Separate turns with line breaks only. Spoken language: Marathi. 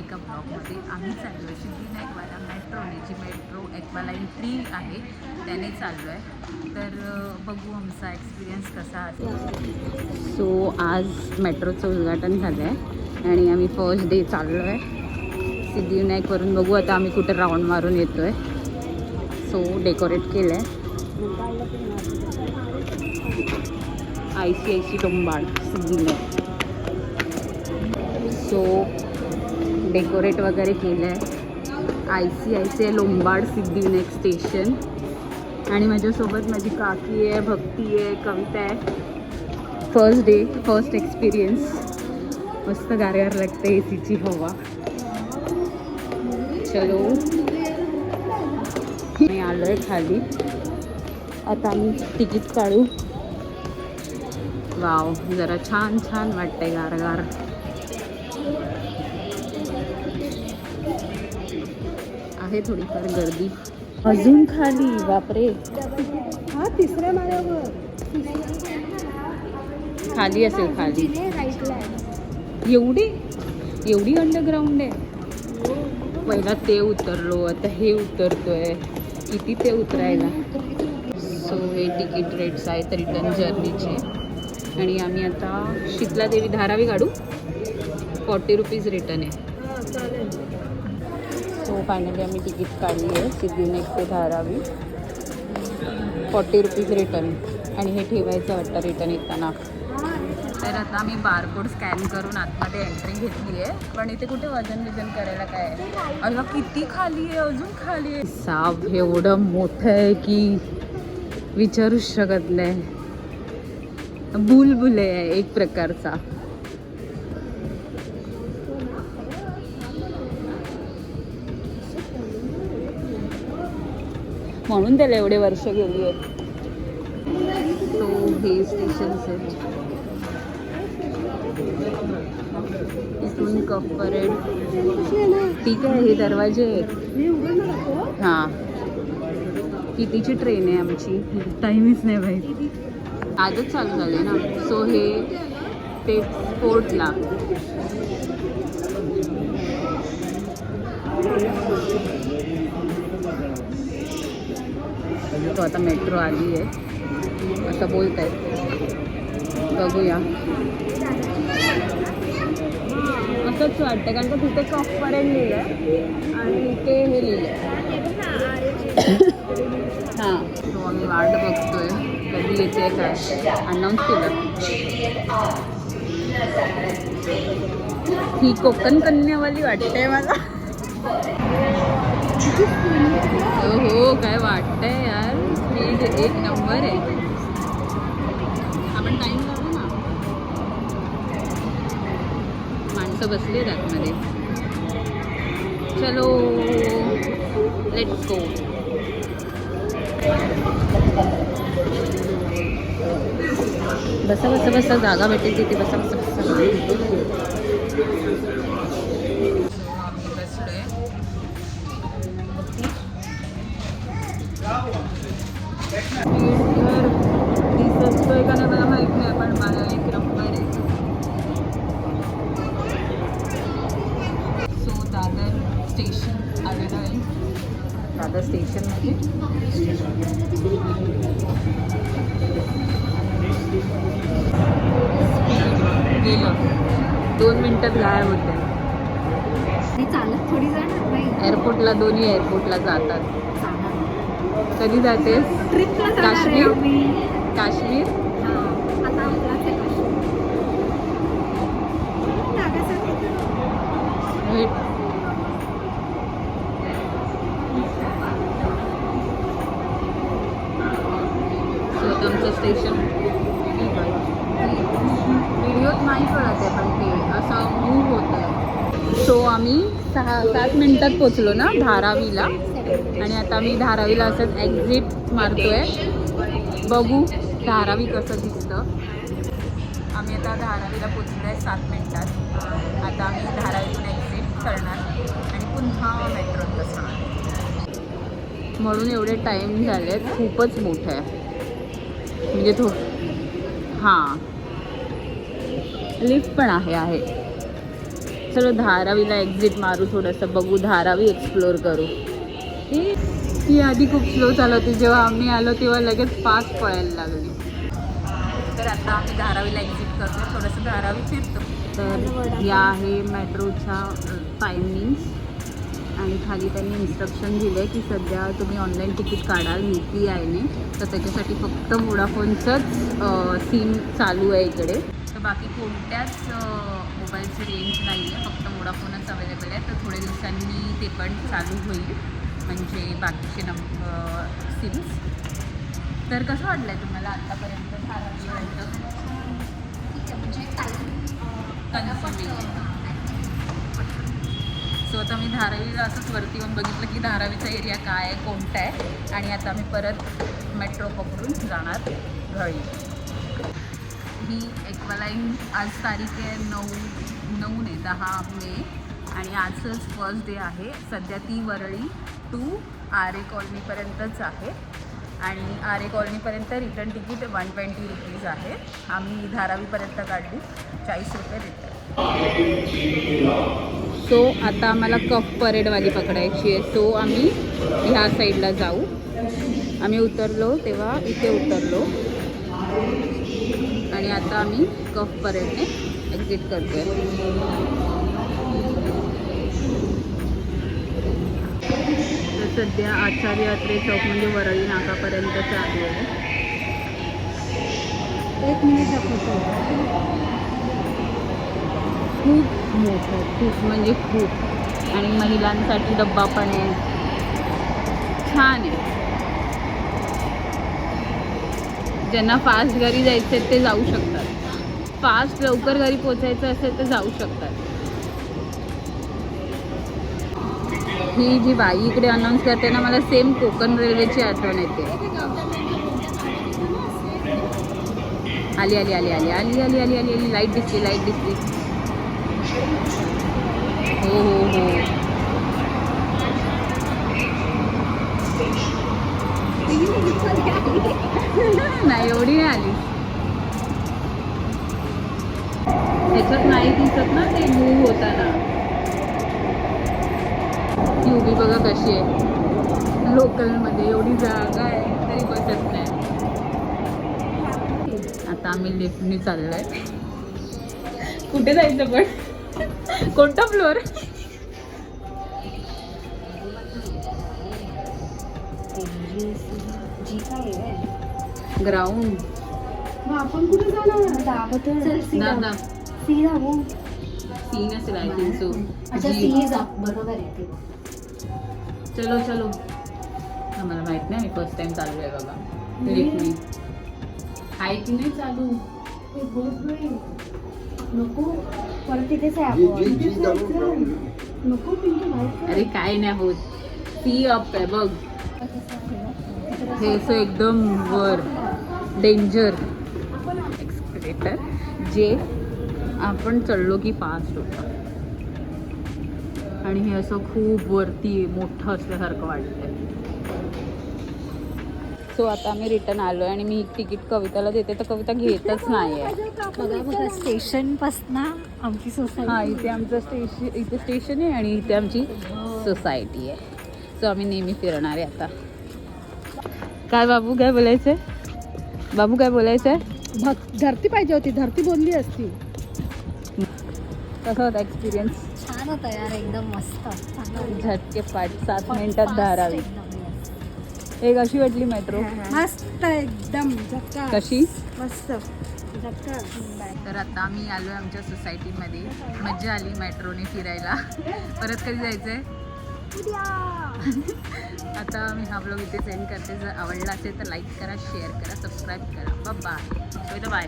एका ब्लॉगमध्ये. आम्ही चाललो आहे सिद्धिविनायकवाला मेट्रोने, जी मेट्रो एक्वालाईन 3 आहे त्याने चाललो आहे. तर बघू आमचा एक्सपिरियन्स कसा असेल. सो आज मेट्रोचं उद्घाटन झालं आहे आणि आम्ही फर्स्ट डे चाललो आहे सिद्धिविनायकवरून. बघू आता आम्ही कुठे राऊंड मारून येतो आहे. सो डेकोरेट केलं आहे ICIC लोंबाड सिद्धिविनायक. सो डेकोरेट वगैरे केलं आहे ICIC लोंबाड सिद्धिविनायक स्टेशन. आणि माझ्यासोबत माझी काकी आहे, भक्ती आहे, कविता आहे. First day first experience. मस्त गारगार लागते ACची हवा. चलो मी आलो आहे खाली. आता आम्ही तिकीट काढू. वाव, जरा छान छान वाटतंय गारगार. आहे थोडीफार गर्दी अजून खाली. बापरे,
हा तिसऱ्या माळ्यावर
खाली असेल खाली. एवढी अंडरग्राऊंड आहे. पहिला ते उतरलो, आता हे उतरतोय. किती ते उतरायला. सो हे तिकीट रेट्स आहेत रिटर्न जर्नीचे. आणि आम्ही आता शीतलादेवी धारावी काढू. 40 रुपीज रिटर्न आहे. सो फायनली आम्ही तिकीट काढली आहे सिद्धिविनायक ते धारावी. 40 rupees return. आणि हे ठेवायचं वाटतं रिटर्न येताना. तर आता आम्ही बारकोड स्कॅन करून आतमध्ये एंट्री घेतली आहे. पण इथे कुठे वजन करायला काय आहे. अरे किती खाली आहे, अजून खाली आहे. साप एवढं मोठं आहे की विचारूच शकत नाही. बुलबुले आहे एक प्रकारचा. म्हणून त्याला एवढे वर्ष गेली आहेत. तो हे स्टेशन इथून कफ परेड. ठीक आहे, हे दरवाजे आहेत. हां, कितीची ट्रेन आहे आमची, टाईमच नाही माहिती. आजच चालू झाले ना. सो हे ते स्पोर्टला. तो आता मेट्रो आली आहे असं बोलत आहेत. बघूया. असंच वाटतं कारण का तिथे कफ परेड लिहिलं आहे आणि इथे हे लिहिलं आहे. हां, तो आम्ही वाट बघतोय कधी येते काय. अनाऊन्स केलं. ही कोकण कन्यावाली वाटते मला. हो काय वाटतंय यार. ही एक नंबर आहे. आपण टाईम लावू ना. माणसं बसली आहेत आतमध्ये. चलो लेट्स गो. बसा बसा बसा, जागा भेटेल तिथे बसा बसा बसा. आम्ही बसलोय. दिसतोय का नाही मला माहित नाही, पण मला एक नंबर आहे. सो दादर स्टेशन आलेलं आहे. दादर स्टेशनमध्ये गेलं. 2 मिनिटात गायब होते.
चालत थोडी जाणार नाही.
एअरपोर्टला, दोन्ही एअरपोर्टला जातात. कधी जातेस?
ट्रिपला
काश्मीर?
काश्मीर.
काश्मीर.
आता आपलाच आहे काश्मीर.
आमचं स्टेशन व्हिडिओत नाही कळत आहे, पण ते असं मूव्ह होतं आहे. सो आम्ही 6-7 मिनिटात पोचलो ना धारावीला. आणि आता आम्ही धारावीला असंच एक्झिट मारतोय. बघू धारावी कसं दिसतं. आम्ही आता धारावीला पोचलो आहे 7 मिनिटात. आता आम्ही धारावीतून एक्झिट करणार आणि पुन्हा मेट्रोत बसणार. म्हणून एवढे टाईम झाले. खूपच मोठं आहे म्हणजे हां, लिफ्ट पण आहे. चलो धारावीला एक्झिट मारू, थोडंसं बघू, धारावी एक्सप्लोर करू. ती आधी खूप स्लो चालवते, जेव्हा आम्ही आलो तेव्हा लगेच फास्ट पळायला लागली. तर आता आम्ही धारावीला एक्झिट करतो, थोडंसं धारावी फिरतो. तर या आहे मेट्रोच्या टायमिंग्स आणि खाली त्यांनी इन्स्ट्रक्शन दिलं आहे की सध्या तुम्ही ऑनलाईन तिकीट काढाल UPIने, तर त्याच्यासाठी फक्त वोडाफोनचंच सिम चालू आहे इकडे. तर बाकी कोणत्याच मोबाईलची रेंज नाही आहे, फक्त वोडाफोनच अवेलेबल आहे. तर थोड्या दिवसांनी ते पण चालू होईल, म्हणजे बाकीचे सिम्स. तर कसं वाटलं आहे तुम्हाला आत्तापर्यंत धारावीपर्यंत?
म्हणजे
कन्फर्मेशन. सो आता मी धारावीला असंच वरती येऊन बघितलं की धारावीचा एरिया काय आहे, कोणता आहे, आणि आता मी परत मेट्रो पकडून जाणार घरी. ही एक्वालाईन आज तारीख आहे 10 मे आणि आजच फर्स्ट डे आहे. सध्या ती वरळी टू RA कॉलनीपर्यंतच आहे आणि RA कॉलनीपर्यंत रिटर्न तिकीट 120 रुपीज आहे. आम्ही धारावीपर्यंत काढली, 40 रुपये रिटर्न. सो आता आम्हाला कफ परेडवाली पकडायची आहे. सो आम्ही ह्या साईडला जाऊ. आम्ही उतरलो तेव्हा इथे उतरलो आणि आता आम्ही कफ परेडने एक्झिट करतो आहे. तर सध्या आचार्य अत्रे चौक म्हणजे वरळी नाकापर्यंत चालू आहे.
1 मिनिट दाखवतो.
खूप मोठं, खूप म्हणजे खूप, आणि महिलांसाठी डब्बा पण आहे, छान आहे. ज्यांना फास्ट घरी जायचं आहे ते जाऊ शकतात, फास्ट लवकर घरी पोचायचं असेल तर जाऊ शकतात. ही जी बाई इकडे अनाऊन्स करते ना, मला सेम कोकण रेल्वेची आठवण येते. आली आली आली आली आली आली आली आली आली लाईट दिसली, लाईट दिसली. हो हो हो. नाही एवढी नाही आली, त्याच्यात नाही दिसत ना ते मूव होताना. ती उभी बघा कशी आहे, लोकलमध्ये एवढी जागा आहे तरी बसत नाही. आता आम्ही लिफ्टनी चाललो आहे. कुठे जायचं पण, कोणता फ्लोअर? ग्राउंड.
आपण कुठे जाणार?
दादा
सी दाबू.
सी नसेल आय थिंक सो.
अच्छा सी जा, बरोबर आहे ते.
चलो चलो. आम्हाला माहित नाही, मी फर्स्ट टाइम चालू आहे बघा लिफ्टनी. आहे की नाही चालू?
नको परत तिथेच आहे आपण. नको पिंकी बाहेर.
अरे काय नाही होत, सी अप आहे बघ, हे असं एकदम वर डेंजर एक्सप्रेटर, जे आपण चढलो की फास्ट होतं आणि हे असं खूप वरती मोठं असल्यासारखं वाटतंय. सो आता आम्ही रिटर्न आलो आहे आणि मी तिकीट कविताला देते तर कविता घेतच नाही आहे.
बघा बघा स्टेशनपासून आमची सोसायटी.
हां, इथे आमचं इथे स्टेशन आहे आणि इथे आमची सोसायटी आहे. सो आम्ही नेहमी फिरणार आहे आता. काय बाबू काय बोलायचं आहे? बाबू काय बोलायचं आहे?
धरती पाहिजे होती, धरती बोलली असती.
कसा होता एक्सपिरियन्स?
छान होता यार, एकदम मस्त.
झटके पाठ 7 मिनिटात धारावी. एक अशी वाटली मेट्रो
मस्त एकदम झटका.
कशी
मस्त झटका.
तर आता आम्ही आलो आहे आमच्या सोसायटीमध्ये. मज्जा आली मेट्रोने फिरायला. परत कधी जायचं आहे? आता मी हा ब्लॉग इथे सेंड करते. जर आवडला असेल तर लाईक करा, शेअर करा, सबस्क्राईब करा. Bye bye.